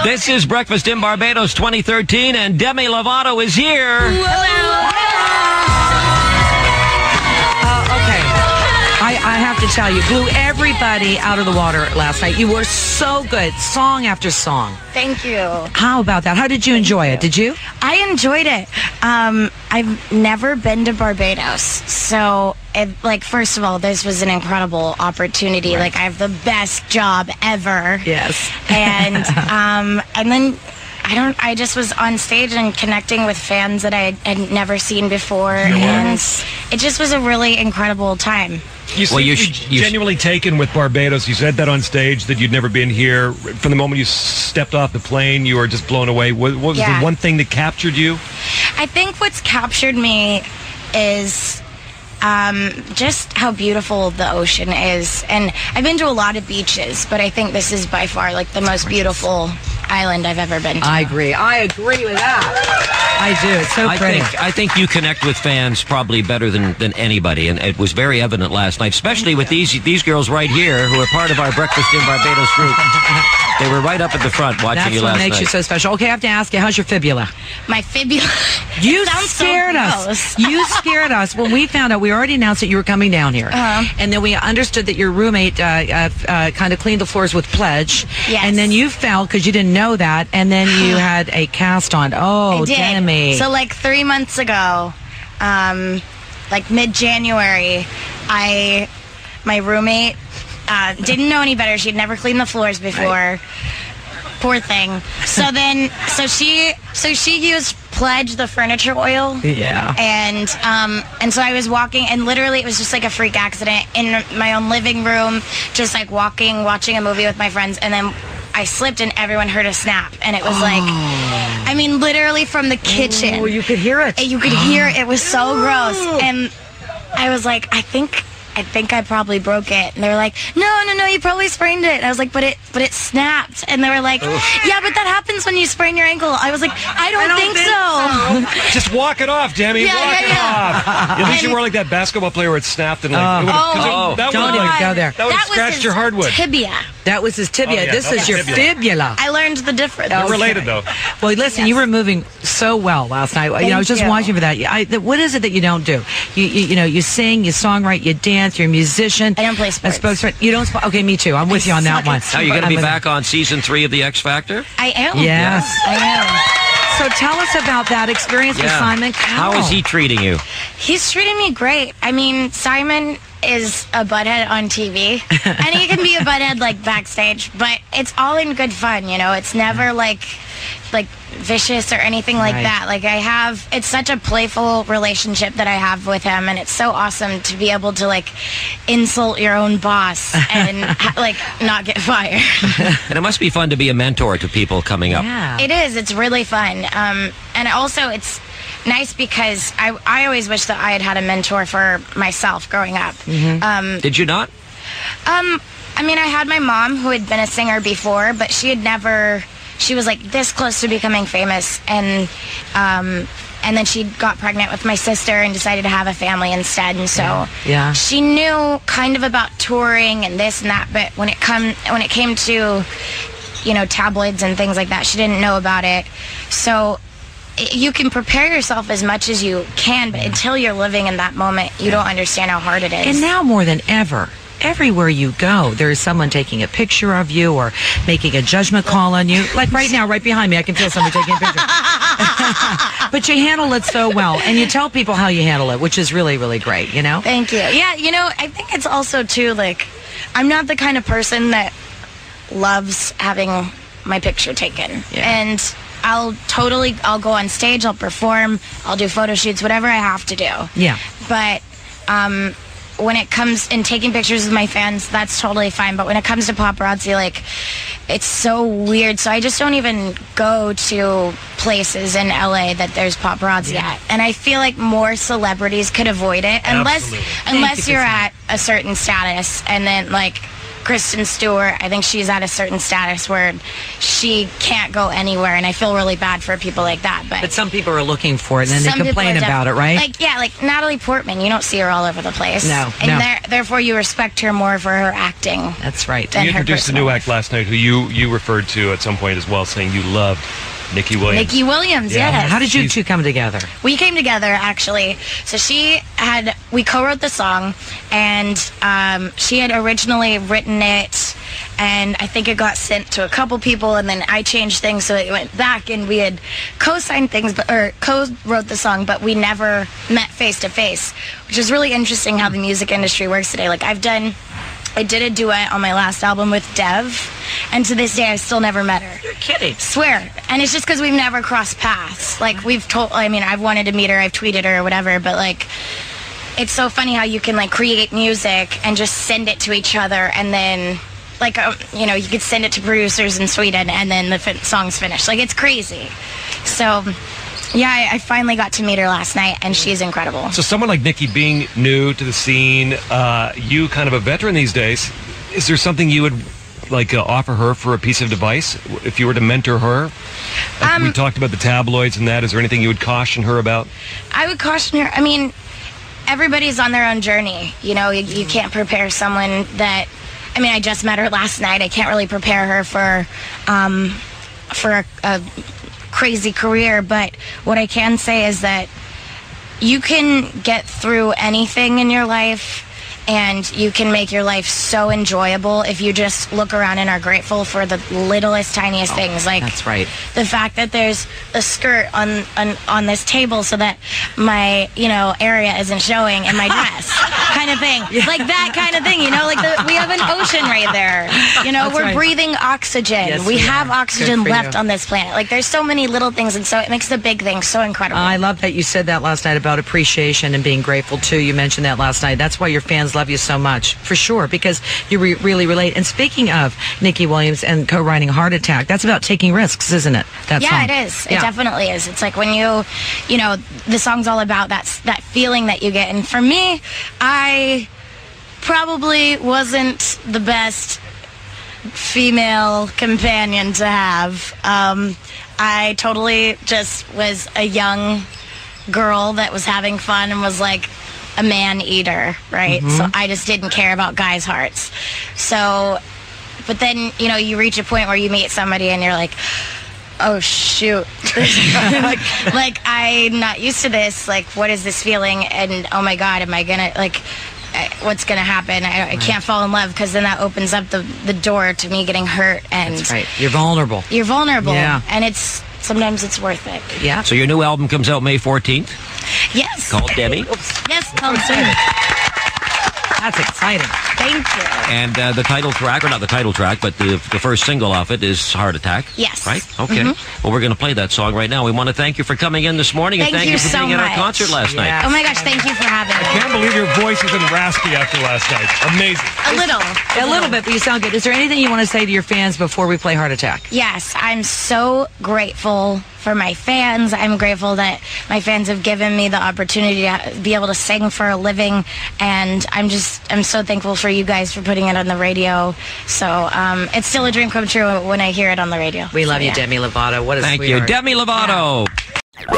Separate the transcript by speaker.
Speaker 1: This is Breakfast in Barbados 2013, and Demi Lovato is here.
Speaker 2: Hello. I have to tell you, blew everybody out of the water last night. You were so good, song after song.
Speaker 3: Thank you.
Speaker 2: How about that? How did you enjoy it? Did you?
Speaker 3: I enjoyed it. I've never been to Barbados, so first of all, this was an incredible opportunity.
Speaker 2: Right.
Speaker 3: Like, I have the best job ever.
Speaker 2: Yes.
Speaker 3: And then I just was on stage and connecting with fans that I had never seen before, and it just was a really incredible time.
Speaker 4: You seem genuinely taken with Barbados. You said that on stage, that you'd never been here. From the moment you stepped off the plane, you were just blown away. What was the one thing that captured you?
Speaker 3: I think what's captured me is just how beautiful the ocean is. And I've been to a lot of beaches, but I think this is by far like the most beautiful island I've ever been to.
Speaker 2: I agree with that. I do. It's so pretty.
Speaker 1: I think you connect with fans probably better than anybody, and it was very evident last night, especially with these girls right here who are part of our Breakfast in Barbados group. They were right up at the front watching you last night.
Speaker 2: That's what makes you so special. Okay, I have to ask you, how's your fibula?
Speaker 3: My fibula?
Speaker 2: You scared us. You scared us when we found out. We already announced that you were coming down here. And then we understood that your roommate kind of cleaned the floors with Pledge.
Speaker 3: Yes.
Speaker 2: And then you fell because you didn't know that. And then you had a cast on. Oh,
Speaker 3: I did.
Speaker 2: Demi.
Speaker 3: So 3 months ago, mid-January, my roommate didn't know any better. She'd never cleaned the floors before. Right. Poor thing. So she used Pledge, the furniture oil.
Speaker 2: Yeah.
Speaker 3: And so I was walking, and literally it was just like a freak accident in my own living room, just like watching a movie with my friends, and then I slipped and everyone heard a snap, and it was literally from the kitchen.
Speaker 2: Oh, you could hear it.
Speaker 3: You could hear it. It was so gross. And I was like, I think I probably broke it. And they were like, no, you probably sprained it. And I was like, but it snapped. And they were like, yeah, but that happens when you sprain your ankle. I was like, I don't think so.
Speaker 4: Just walk it off, Demi. Walk it off. At least you weren't like that basketball player where it snapped and
Speaker 2: don't even go there.
Speaker 4: That would have scratched your hardwood.
Speaker 3: Tibia.
Speaker 2: That was his tibia.
Speaker 4: Oh, yeah,
Speaker 2: this is your fibula.
Speaker 3: I learned the difference.
Speaker 4: They're related, though.
Speaker 2: Well, listen, you were moving so well last night. I was just watching for that. What is it that you don't do? You sing, you songwrite, you dance, you're a musician.
Speaker 3: I don't play sports.
Speaker 2: A spokesman. You don't. Okay, me too. I'm with you on that one.
Speaker 1: Now, you're going to be back on season 3 of The X Factor?
Speaker 3: I am.
Speaker 2: Yes.
Speaker 3: I am.
Speaker 2: So tell us about that experience with Simon Cowell.
Speaker 1: How is he treating you?
Speaker 3: He's treating me great. I mean, Simon is a butthead on TV, and he can be a butthead backstage, but it's all in good fun, It's never like vicious or anything like that. It's such a playful relationship that I have with him, and it's so awesome to be able to insult your own boss and not get fired.
Speaker 1: And it must be fun to be a mentor to people coming up.
Speaker 2: Yeah.
Speaker 3: It is. It's really fun. And also it's nice because I always wish that I had a mentor for myself growing up.
Speaker 1: Did you not?
Speaker 3: I had my mom who had been a singer before, but she was this close to becoming famous, and then she got pregnant with my sister and decided to have a family instead, and so she knew kind of about touring and this and that, but when it came to tabloids and things like that, she didn't know about it. So you can prepare yourself as much as you can, but until you're living in that moment, you don't understand how hard it is.
Speaker 2: And now more than ever, everywhere you go, there is someone taking a picture of you or making a judgment call on you. Like right now, right behind me, I can feel somebody taking a picture. But you handle it so well, and you tell people how you handle it, which is really, really great,
Speaker 3: Thank you. Yeah, I think it's also, too, I'm not the kind of person that loves having my picture taken. Yeah. And I'll go on stage, I'll perform, I'll do photo shoots, whatever I have to do.
Speaker 2: Yeah.
Speaker 3: But when it comes in taking pictures with my fans, that's totally fine. But when it comes to paparazzi, it's so weird. So I just don't even go to places in LA that there's paparazzi at. And I feel like more celebrities could avoid it unless you're at a certain status, and then Kristen Stewart, I think she's at a certain status where she can't go anywhere, and I feel really bad for people like that. But
Speaker 2: some people are looking for it, and then they complain about it, right?
Speaker 3: Like Natalie Portman, you don't see her all over the place.
Speaker 2: No,
Speaker 3: and therefore you respect her more for her acting.
Speaker 2: That's right.
Speaker 4: You introduced a new act last night who you referred to at some point as well, saying you loved Nikki Williams.
Speaker 3: Nikki Williams, yes.
Speaker 2: How did you two come together?
Speaker 3: We came together, actually. So we co-wrote the song, and she had originally written it, and I think it got sent to a couple people, and then I changed things, so it went back, and we had co-signed things, or co-wrote the song, but we never met face-to-face, which is really interesting how the music industry works today. Like, I did a duet on my last album with Dev, and to this day, I've still never met her.
Speaker 2: You're kidding.
Speaker 3: Swear. And it's just because we've never crossed paths. Like, I've wanted to meet her, I've tweeted her or whatever, but, like, it's so funny how you can, like, create music and just send it to each other, and then, like, you could send it to producers in Sweden, and then the song's finished. Like, it's crazy. So, yeah, I finally got to meet her last night, and she's incredible.
Speaker 4: So someone like Nikki, being new to the scene, you kind of a veteran these days, is there something you would offer her for a piece of advice if you were to mentor her? We talked about the tabloids and that. Is there anything you would caution her about? I would caution her. I mean, everybody's on their own journey. You know, you can't prepare someone that... I mean, I just met her last night. I can't really prepare her for a crazy career, but what I can say is that you can get through anything in your life, and you can make your life so enjoyable if you just look around and are grateful for the littlest, tiniest things. Like,
Speaker 2: that's right.
Speaker 3: The fact that there's a skirt on this table so that my, area isn't showing in my dress, kind of thing. Yeah. Like that kind of thing, like we have an ocean right there. We're right. Breathing oxygen. Yes, we have oxygen left on this planet. Like, there's so many little things, and so it makes the big thing so incredible.
Speaker 2: I love that you said that last night about appreciation and being grateful too. You mentioned that last night. That's why your fans love you so much, for sure, because you really relate. And speaking of Nikki Williams and co-writing Heart Attack, that's about taking risks, isn't it? That song.
Speaker 3: It is. Yeah. It definitely is. It's like when the song's all about that feeling that you get. And for me, I probably wasn't the best female companion to have. I totally just was a young girl that was having fun and was like a man eater, right? Mm-hmm. So I just didn't care about guys' hearts. So, but then, you reach a point where you meet somebody and you're like, oh shoot. like I'm not used to this. Like, what is this feeling? And oh my God, am I gonna, what's gonna happen? I can't fall in love, because then that opens up the door to me getting hurt. And
Speaker 2: that's right. You're vulnerable.
Speaker 3: Yeah. And sometimes it's worth it.
Speaker 2: Yeah.
Speaker 1: So your new album comes out May 14th?
Speaker 3: Yes.
Speaker 1: Called Demi?
Speaker 3: Yes, called Demi.
Speaker 2: That's exciting.
Speaker 3: Thank you.
Speaker 1: And the title track, or not the title track, but the first single off it is Heart Attack.
Speaker 3: Yes.
Speaker 1: Right? Okay. Mm-hmm. Well, we're going to play that song right now. We want to thank you for coming in this morning, and thank you for being at our concert last night.
Speaker 3: Oh my gosh, thank you for having me.
Speaker 4: I can't believe your voice isn't raspy after last night. Amazing.
Speaker 3: A little
Speaker 2: bit, but you sound good. Is there anything you want to say to your fans before we play Heart Attack?
Speaker 3: Yes, I'm so grateful for my fans. I'm grateful that my fans have given me the opportunity to be able to sing for a living, and I'm so thankful for you guys for putting it on the radio. So it's still a dream come true when I hear it on the radio.
Speaker 2: We love you, Demi Lovato. What a
Speaker 1: Thank
Speaker 2: sweetheart.
Speaker 1: you, Demi Lovato. Yeah.